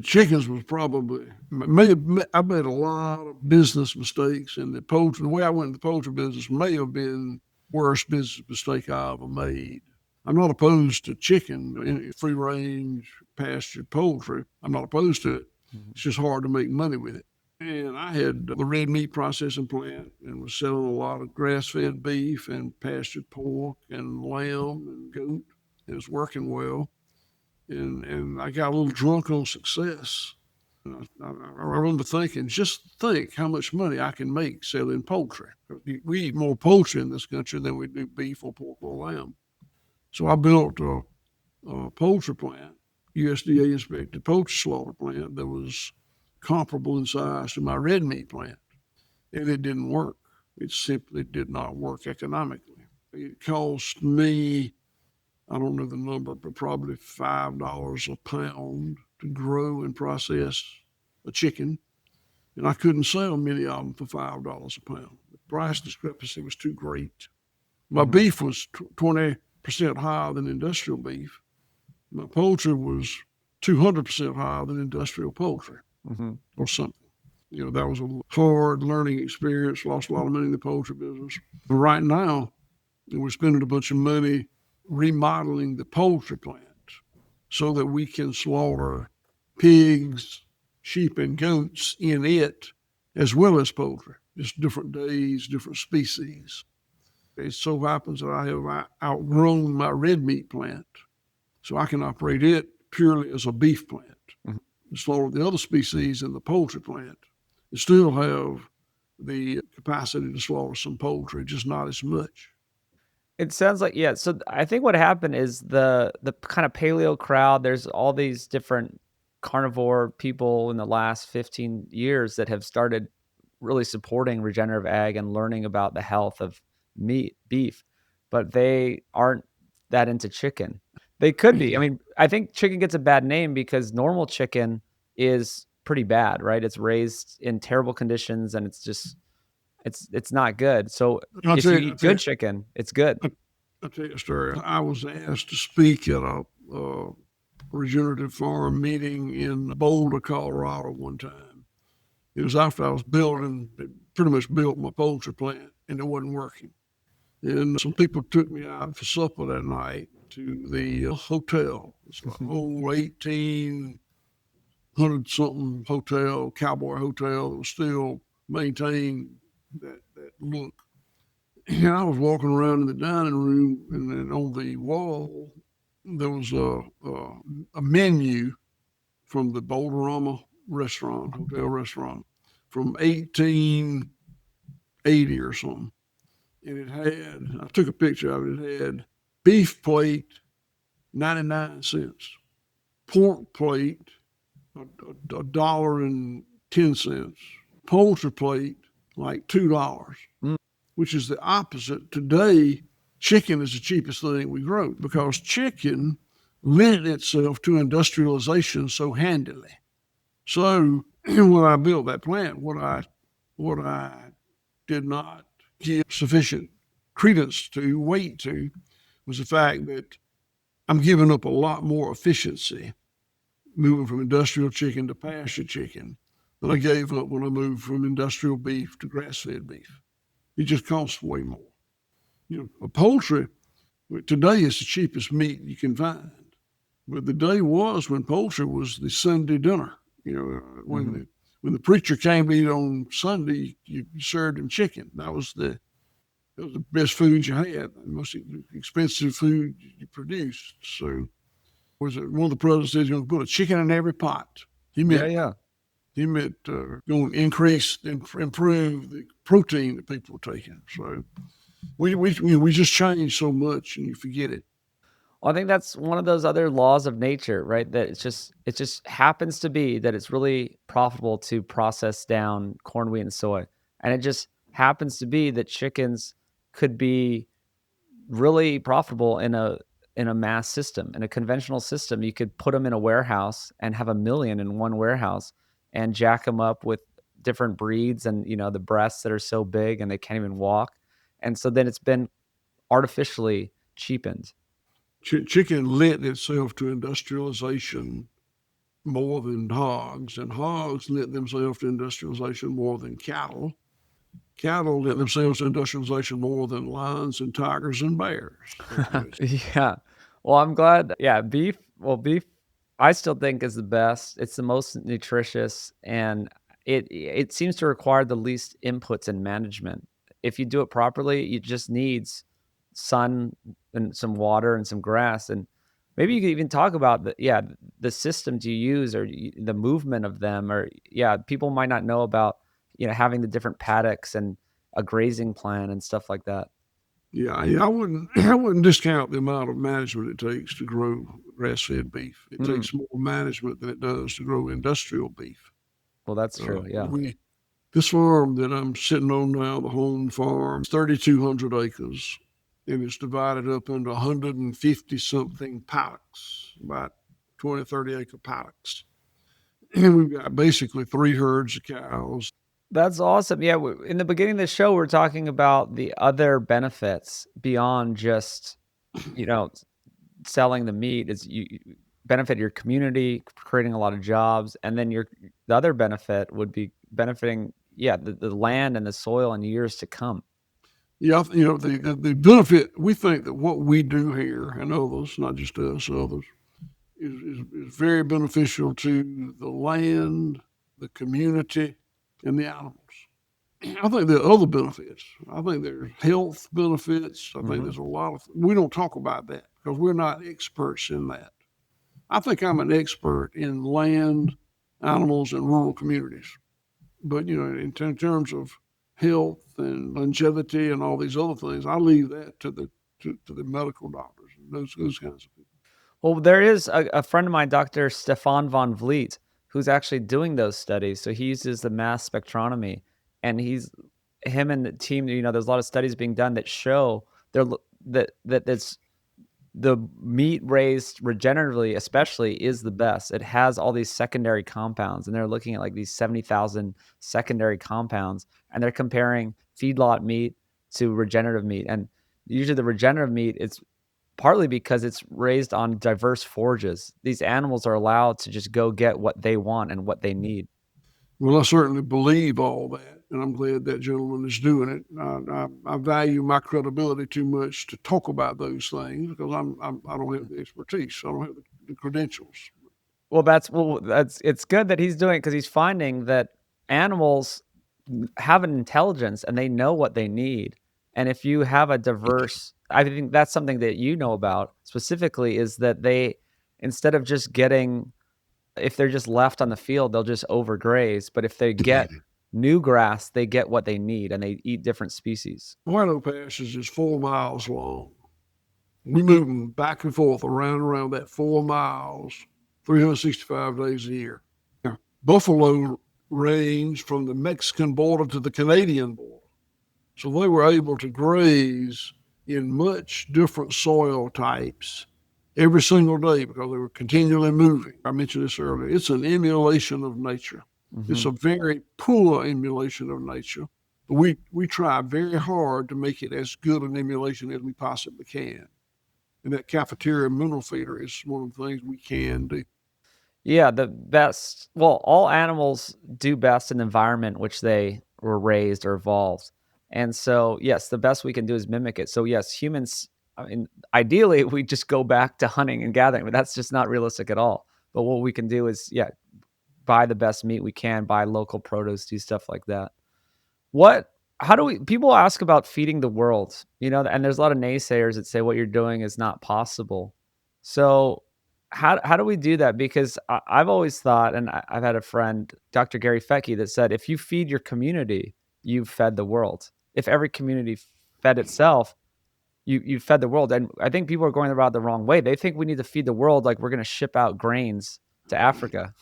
chickens was probably I made a lot of business mistakes, and the way I went into the poultry business may have been worst business mistake I ever made. I'm not opposed to chicken, free range, pastured poultry. I'm not opposed to it. Mhm. It's just hard to make money with it. And I had the red meat processing plant and was selling a lot of grass-fed beef and pastured pork and lamb and goat. It was working well. And I got a little drunk on success. I remember thinking, just think how much money I can make selling poultry. We eat more poultry in this country than we do beef or pork or lamb. So I built a poultry plant, USDA inspected poultry slaughter plant that was comparable in size to my red meat plant. And it didn't work. It simply did not work economically. It cost me, I don't know the number, but probably $5 a pound to grow and process a chicken. And I couldn't sell many of them for $5 a pound. The price discrepancy was too great. My Mhm. beef was 20% higher than industrial beef. My poultry was 200% higher than industrial poultry Mhm. or something. That was a hard learning experience, lost a lot of money in the poultry business. But right now, we're spending a bunch of money remodeling the poultry plant so that we can slaughter pigs, sheep, and goats in it as well as poultry, just different days, different species. It so happens that I have outgrown my red meat plant, so I can operate it purely as a beef plant. Mhm. Slaughter the other species in the poultry plant and still have the capacity to slaughter some poultry, just not as much. It sounds like yeah, so I think what happened is the kind of paleo crowd, there's all these different carnivore people in the last 15 years that have started really supporting regenerative ag and learning about the health of beef, but they aren't that into chicken. They could be. I mean, I think chicken gets a bad name because normal chicken is pretty bad, right? It's raised in terrible conditions and it's not good. So I'll if tell you you, I'll eat tell good you, chicken, it's good. I'll tell you a story. I was asked to speak at a regenerative farm meeting in Boulder, Colorado one time. It was after I was pretty much built my poultry plant, and it wasn't working. And some people took me out for supper that night to the hotel. It's like old 1800 something hotel, cowboy hotel that was still maintained that look. And I was walking around in the dining room, and then on the wall there was a menu from the Boulderama restaurant, hotel restaurant, from 1880 or something. And it had, I took a picture of it, it had beef plate, 99 cents, pork plate, a dollar and 10 cents, poultry plate, like $2, Mm, which is the opposite. Today, chicken is the cheapest thing we grow because chicken lent itself to industrialization so handily. So when I built that plant, what I did not give sufficient credence to, weight to, was the fact that I'm giving up a lot more efficiency moving from industrial chicken to pasture chicken than I gave up when I moved from industrial beef to grass-fed beef. It just costs way more. Poultry today is the cheapest meat you can find, but the day was when poultry was the Sunday dinner. When mhm. the preacher came to eat on Sunday, you served him chicken. That was the best food you had, the most expensive food you produced. So was it one of the presidents said, "You're going to put a chicken in every pot." He Yeah, meant yeah. he meant going to increase and improve the protein that people were taking. So we just change so much, and you forget it. Well, I think that's one of those other laws of nature, right? That it just happens to be that it's really profitable to process down corn, wheat, and soy. And it just happens to be that chickens could be really profitable in a mass system, in a conventional system. You could put them in a warehouse and have a million in one warehouse and jack them up with different breeds and the breasts that are so big and they can't even walk. And so then it's been artificially cheapened. Chicken lent itself to industrialization more than hogs, and hogs lent themselves to industrialization more than cattle. Cattle lent themselves to industrialization more than lions and tigers and bears. Yeah. Well, I'm glad yeah, beef I still think is the best. It's the most nutritious, and it seems to require the least inputs and management. If you do it properly, it just needs sun and some water and some grass, and maybe you could even talk about the systems you use or the movement of them, or people might not know about having the different paddocks and a grazing plan and stuff like that. Yeah, I wouldn't I wouldn't discount the amount of management it takes to grow grass-fed beef. It Mm, takes more management than it does to grow industrial beef. well, that's true. Yeah. We This farm that I'm sitting on now, the home farm, 3,200 acres, and it's divided up into 150 something paddocks, about 20, 30 acre paddocks. And we've got basically 3 herds of cows. That's awesome. Yeah, in the beginning of the show, we're talking about the other benefits beyond just, you know, selling the meat. Is you benefit your community, creating a lot of jobs, and then the other benefit would be benefiting, the land and the soil in years to come. Yeah, the benefit, we think that what we do here and others, not just us, others, is very beneficial to the land, the community, and the animals. I think there are other benefits. I think there's health benefits. I think Mhm. there's a lot of, we don't talk about that because we're not experts in that. I think I'm an expert in land, animals, and rural communities. But, in terms of health and longevity and all these other things, I leave that to the medical doctors and those kinds of people. Well, there is a friend of mine, Dr. Stefan von Vliet, who's actually doing those studies. So he uses the mass spectronomy, and him and the team. There's a lot of studies being done that show that this the meat raised regeneratively, especially, is the best. It has all these secondary compounds, and they're looking at like these 70,000 secondary compounds, and they're comparing feedlot meat to regenerative meat. And usually, the regenerative meat, it's partly because it's raised on diverse forages. These animals are allowed to just go get what they want and what they need. Well, I certainly believe all that, and I'm glad that gentleman is doing it. I value my credibility too much to talk about those things because I don't have the expertise. I don't have the credentials. That's it's good that he's doing it because he's finding that animals have an intelligence and they know what they need. And if you have a diverse, I think that's something that you know about specifically, is that they, instead of just getting, if they're just left on the field, they'll just overgraze. But if they get new grass, they get what they need and they eat different species. White Oak Pastures is 4 miles long. We move them back and forth around that 4 miles, 365 days a year. Yeah. Buffalo range from the Mexican border to the Canadian border. So they were able to graze in much different soil types every single day because they were continually moving. I mentioned this earlier. It's an emulation of nature. It's a Mhm. very poor emulation of nature. But we try very hard to make it as good an emulation as we possibly can. And that cafeteria mineral feeder is one of the things we can do. Yeah, the best, well, all animals do best in the environment which they were raised or evolved. And so, yes, the best we can do is mimic it. So, yes, humans, I mean, ideally, we just go back to hunting and gathering, but that's just not realistic at all. But what we can do is, buy the best meat we can, buy local produce, do stuff like that. What How do we people ask about feeding the world, and there's a lot of naysayers that say what you're doing is not possible. So, how do we do that? Because I've always thought, and I've had a friend, Dr. Gary Fettke, that said, if you feed your community, you've fed the world. If every community fed itself, you fed the world. And I think people are going about the wrong way. They think we need to feed the world like we're going to ship out grains to Africa.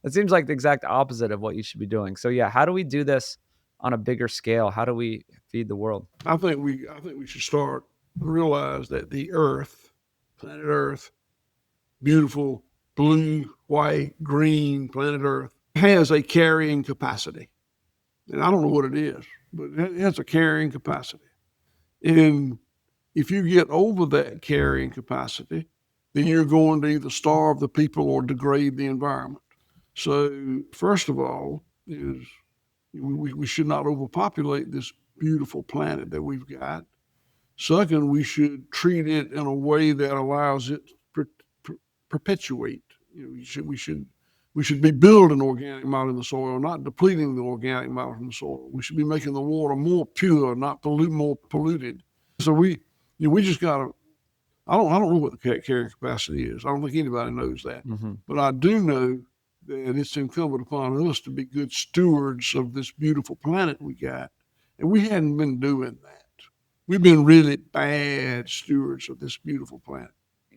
It seems like the exact opposite of what you should be doing. So yeah, how do we do this on a bigger scale? How do we feed the world? I think we should start realize that the Earth, planet Earth, beautiful blue, white, green planet Earth, has a carrying capacity. And I don't know what it is, but it has a carrying capacity. And if you get over that carrying capacity, then you're going to either starve the people or degrade the environment. So, first of all, is we should not overpopulate this beautiful planet that we've got. Second, we should treat it in a way that allows it to perpetuate. We should We should be building organic matter in the soil, not depleting the organic matter from the soil. We should be making the water more pure, not more polluted. So we just got to. I don't know what the carrying capacity is. I don't think anybody knows that. Mm-hmm. But I do know that it's incumbent upon us to be good stewards of this beautiful planet we got. And we hadn't been doing that. We've been really bad stewards of this beautiful planet.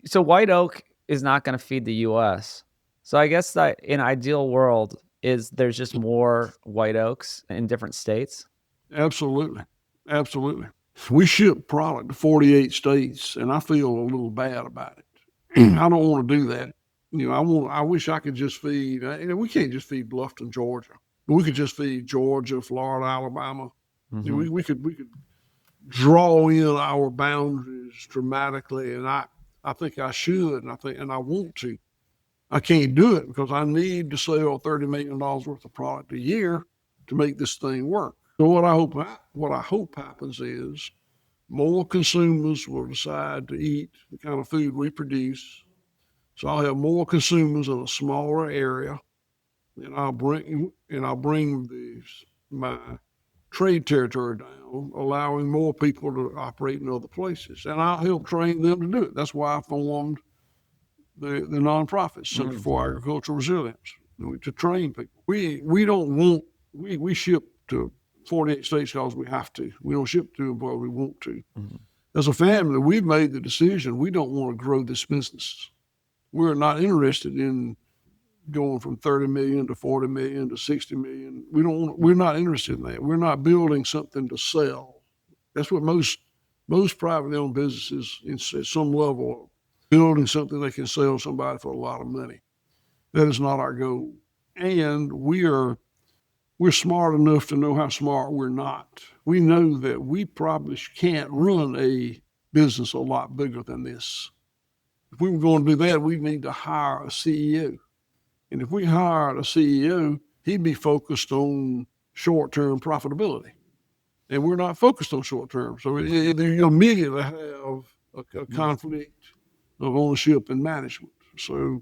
So white oak is not going to feed the U.S. So I guess that in an ideal world is there's just more white oaks in different states. Absolutely. Absolutely. We ship product to 48 states, and I feel a little bad about it. I don't want to do that. I wish I could just feed. We can't just feed Bluffton, Georgia. We could just feed Georgia, Florida, Alabama. Mm-hmm. We could draw in our boundaries dramatically, and I think I should, and I want to. I can't do it because I need to sell $30 million worth of product a year to make this thing work. So what I hope happens is more consumers will decide to eat the kind of food we produce. So I'll have more consumers in a smaller area, and I'll bring my trade territory down, allowing more people to operate in other places, and I'll help train them to do it. That's why I formed the nonprofit Center for Agricultural Resilience to train people. We ship to 48 states because we have to. We don't ship to them because we want to. Mm-hmm. As a family, we've made the decision we don't want to grow this business. We're not interested in going from 30 million to 40 million to 60 million. We're not interested in that. We're not building something to sell. That's what most privately owned businesses at some level building something they can sell somebody for a lot of money. That is not our goal. And we're smart enough to know how smart we're not. We know that we probably can't run a business a lot bigger than this. If we were going to do that, we need to hire a CEO. And if we hired a CEO, he'd be focused on short-term profitability. And we're not focused on short-term. So you immediately have a conflict of ownership and management. So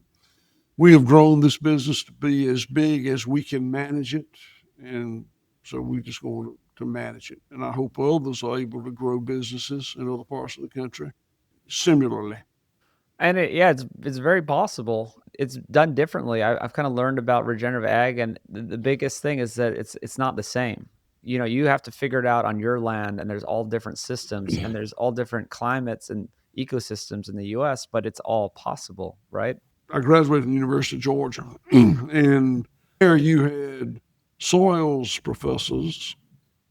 we have grown this business to be as big as we can manage it. And so we just going to manage it. And I hope others are able to grow businesses in other parts of the country similarly. And it's very possible. It's done differently. I've kind of learned about regenerative ag, and the biggest thing is that it's not the same. You have to figure it out on your land, and there's all different systems, and there's all different climates and ecosystems in the U.S., but it's all possible, right? I graduated from the University of Georgia, and there you had soils professors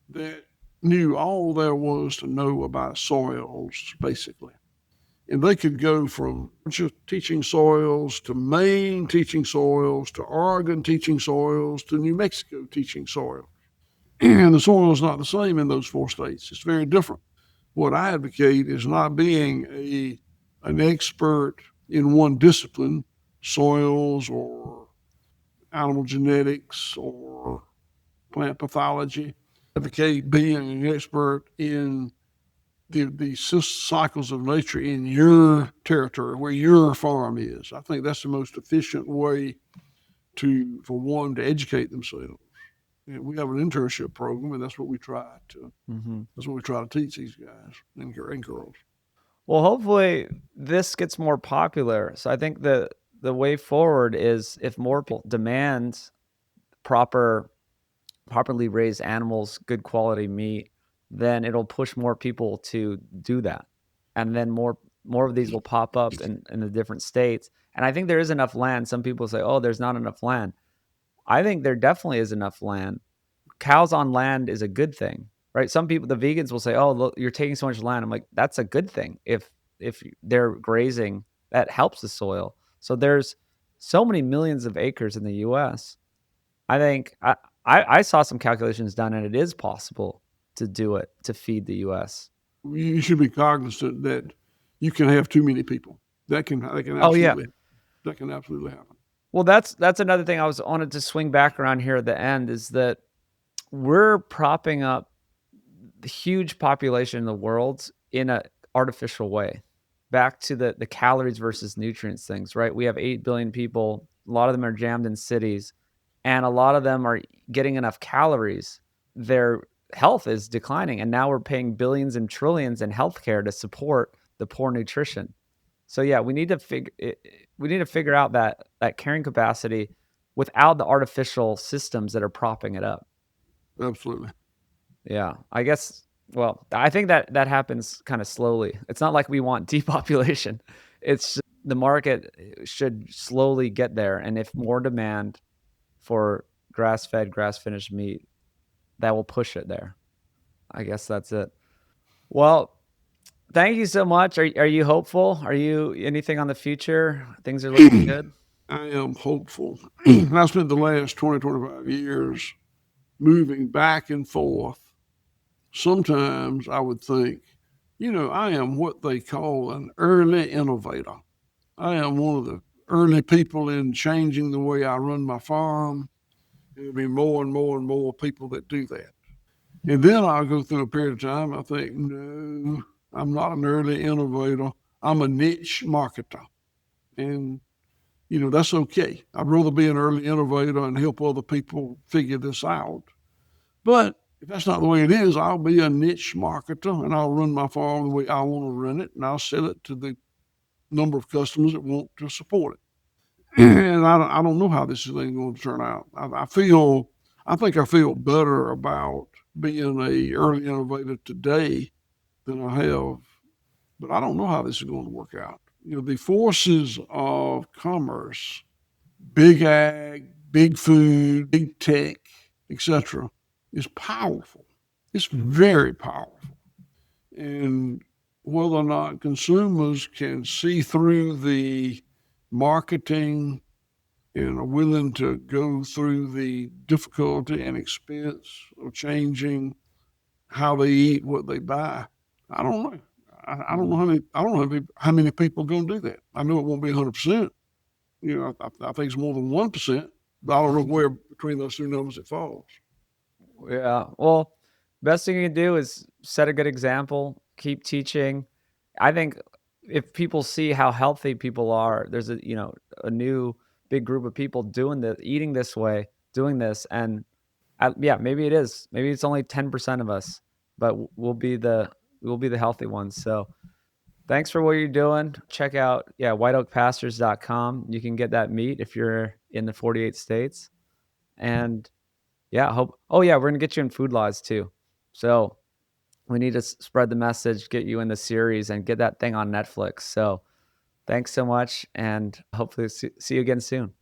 that knew all there was to know about soils, basically. And they could go from just teaching soils to Maine teaching soils to Oregon teaching soils to New Mexico teaching soil. And the soil is not the same in those 4 states. It's very different. What I advocate is not being an expert in one discipline, soils or animal genetics or plant pathology. I advocate being an expert in the cycles of nature in your territory, where your farm is. I think that's the most efficient way for one to educate themselves. And we have an internship program, and that's what we try to. Mm-hmm. That's what we try to teach these guys and girls. Well, hopefully this gets more popular. So I think the way forward is if more people demand properly raised animals, good quality meat, then it'll push more people to do that. And then more of these will pop up in the different states. And I think there is enough land. Some people say, oh, there's not enough land. I think there definitely is enough land. Cows on land is a good thing, right? Some people, the vegans will say, oh, look, you're taking so much land. I'm like, that's a good thing. If they're grazing, that helps the soil. So there's so many millions of acres in the US. I think I saw some calculations done, and it is possible to do it to feed the U.S. You should be cognizant that you can have too many people. That can Oh yeah. absolutely happen. Well, that's another thing I wanted to swing back around here at the end is that we're propping up the huge population in the world in an artificial way. Back to the calories versus nutrients things, right? We have 8 billion people. A lot of them are jammed in cities, and a lot of them are getting enough calories. Their health is declining, and now we're paying billions and trillions in healthcare to support the poor nutrition. So yeah, we need to figure out that carrying capacity without the artificial systems that are propping it up. Absolutely. Yeah, I guess. Well, I think that happens kind of slowly. It's not like we want depopulation. It's just the market should slowly get there, and if more demand for grass-fed, grass-finished meat, that will push it there. I guess that's it. Well, thank you so much. Are you hopeful? Are you anything on the future? Things are looking good? I am hopeful. I spent the last 20, 25 years moving back and forth. Sometimes I would think, I am what they call an early innovator. I am one of the early people in changing the way I run my farm. There'll be more and more and more people that do that. And then I'll go through a period of time. I think, no, I'm not an early innovator. I'm a niche marketer. And, that's okay. I'd rather be an early innovator and help other people figure this out. But if that's not the way it is, I'll be a niche marketer and I'll run my farm the way I want to run it, and I'll sell it to the number of customers that want to support it. And I don't know how this thing is going to turn out. I think I feel better about being a early innovator today than I have, but I don't know how this is going to work out. The forces of commerce, big ag, big food, big tech, etc., is powerful. It's very powerful. And whether or not consumers can see through the marketing and are willing to go through the difficulty and expense of changing how they eat, what they buy, I don't know. I don't know how many people are going to do that. I know it won't be 100%. I think it's more than 1%, but I don't know where between those two numbers it falls. Yeah. Well, best thing you can do is set a good example, keep teaching. I think if people see how healthy people are, there's a new big group of people doing the eating this way, doing this, and yeah, maybe it is. Maybe it's only 10% of us, but we'll be the healthy ones. So thanks for what you're doing. Check out whiteoakpastures.com. You can get that meat if you're in the 48 states. And yeah, hope. Oh yeah, we're gonna get you in food laws too. So we need to spread the message, get you in the series, and get that thing on Netflix. So thanks so much, and hopefully see you again soon.